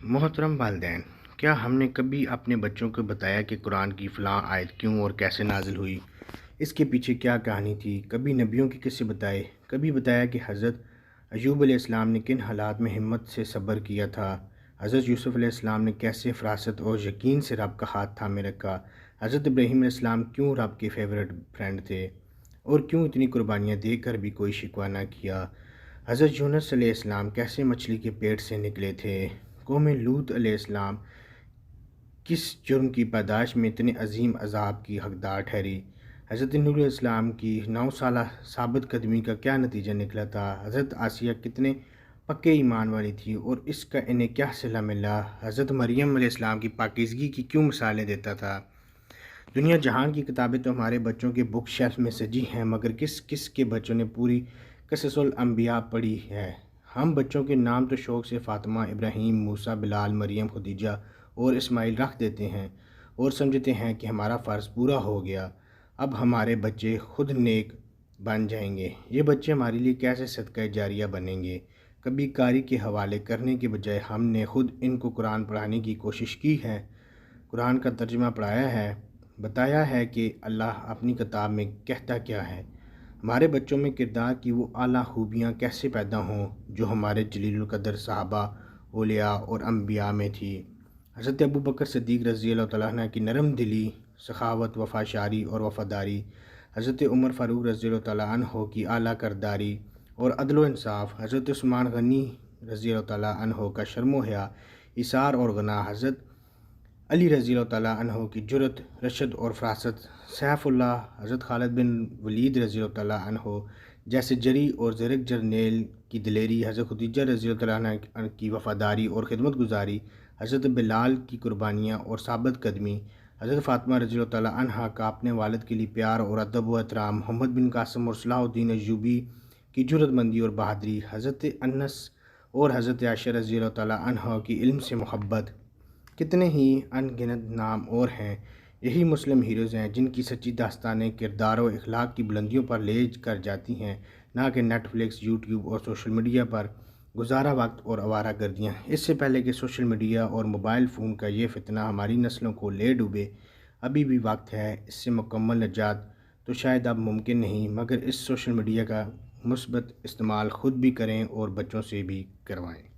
محترم والدین، کیا ہم نے کبھی اپنے بچوں کو بتایا کہ قرآن کی فلاں آیت کیوں اور کیسے نازل ہوئی؟ اس کے پیچھے کیا کہانی تھی؟ کبھی نبیوں کے قصے بتائے؟ کبھی بتایا کہ حضرت ایوب علیہ السلام نے کن حالات میں ہمت سے صبر کیا تھا؟ حضرت یوسف علیہ السلام نے کیسے فراست اور یقین سے رب کا ہاتھ تھامے رکھا؟ حضرت ابراہیم علیہ السلام کیوں رب کے فیورٹ فرینڈ تھے اور کیوں اتنی قربانیاں دے کر بھی کوئی شکوہ نہ کیا؟ حضرت یونس علیہ السلام کیسے مچھلی کے پیٹ سے نکلے تھے؟ قوم لوط علیہ السلام کس جرم کی پاداش میں اتنے عظیم عذاب کی حقدار ٹھہری؟ حضرت نوح علیہ السلام کی 9 سالہ ثابت قدمی کا کیا نتیجہ نکلا تھا؟ حضرت آسیہ کتنے پکے ایمان والی تھی اور اس کا انہیں کیا صلہ ملا؟ حضرت مریم علیہ السلام کی پاکیزگی کی کیوں مثالیں دیتا تھا؟ دنیا جہان کی کتابیں تو ہمارے بچوں کے بک شیلف میں سجی ہیں، مگر کس کس کے بچوں نے پوری قصص الانبیاء پڑھی ہے؟ ہم بچوں کے نام تو شوق سے فاطمہ، ابراہیم، موسیٰ، بلال، مریم، خدیجہ اور اسماعیل رکھ دیتے ہیں اور سمجھتے ہیں کہ ہمارا فرض پورا ہو گیا، اب ہمارے بچے خود نیک بن جائیں گے۔ یہ بچے ہمارے لیے کیسے صدقہ جاریہ بنیں گے؟ کبھی قاری کے حوالے کرنے کے بجائے ہم نے خود ان کو قرآن پڑھانے کی کوشش کی ہے، قرآن کا ترجمہ پڑھایا ہے، بتایا ہے کہ اللہ اپنی کتاب میں کہتا کیا ہے۔ ہمارے بچوں میں کردار کی وہ اعلیٰ خوبیاں کیسے پیدا ہوں جو ہمارے جلیل القدر صحابہ، اولیاء اور انبیاء میں تھی۔ حضرت ابوبکر صدیق رضی اللہ تعالیٰ عنہ کی نرم دلی، سخاوت، وفاشاری اور وفاداری، حضرت عمر فاروق رضی اللہ تعالیٰ عنہ کی اعلیٰ کرداری اور عدل و انصاف، حضرت عثمان غنی رضی اللہ تعالیٰ عنہ کا شرم و حیا، ایثار اور غنا، حضرت علی رضی اللہ تعالیٰ عنہ کی جرأت، رشد اور فراست، سیف اللہ حضرت خالد بن ولید رضی اللہ تعالیٰ عنہ جیسے جری اور زرک جرنیل کی دلیری، حضرت خدیجہ رضی اللہ تعالیٰ عنہ کی وفاداری اور خدمت گزاری، حضرت بلال کی قربانیاں اور ثابت قدمی، حضرت فاطمہ رضی اللہ تعالیٰ عنہ کا اپنے والد کے لیے پیار اور ادب و احترام، محمد بن قاسم اور صلاح الدین ایوبی کی جرأت مندی اور بہادری، حضرت انس اور حضرت عائشہ رضی اللہ تعالیٰ عنہ کی علم سے محبت، کتنے ہی ان گنت نام اور ہیں۔ یہی مسلم ہیروز ہیں جن کی سچی داستانیں کردار و اخلاق کی بلندیوں پر لے کر جاتی ہیں، نہ کہ نیٹ فلکس، یوٹیوب اور سوشل میڈیا پر گزارا وقت اور آوارہ گردیاں۔ اس سے پہلے کہ سوشل میڈیا اور موبائل فون کا یہ فتنہ ہماری نسلوں کو لے ڈوبے، ابھی بھی وقت ہے۔ اس سے مکمل نجات تو شاید اب ممکن نہیں، مگر اس سوشل میڈیا کا مثبت استعمال خود بھی کریں اور بچوں سے بھی کروائیں۔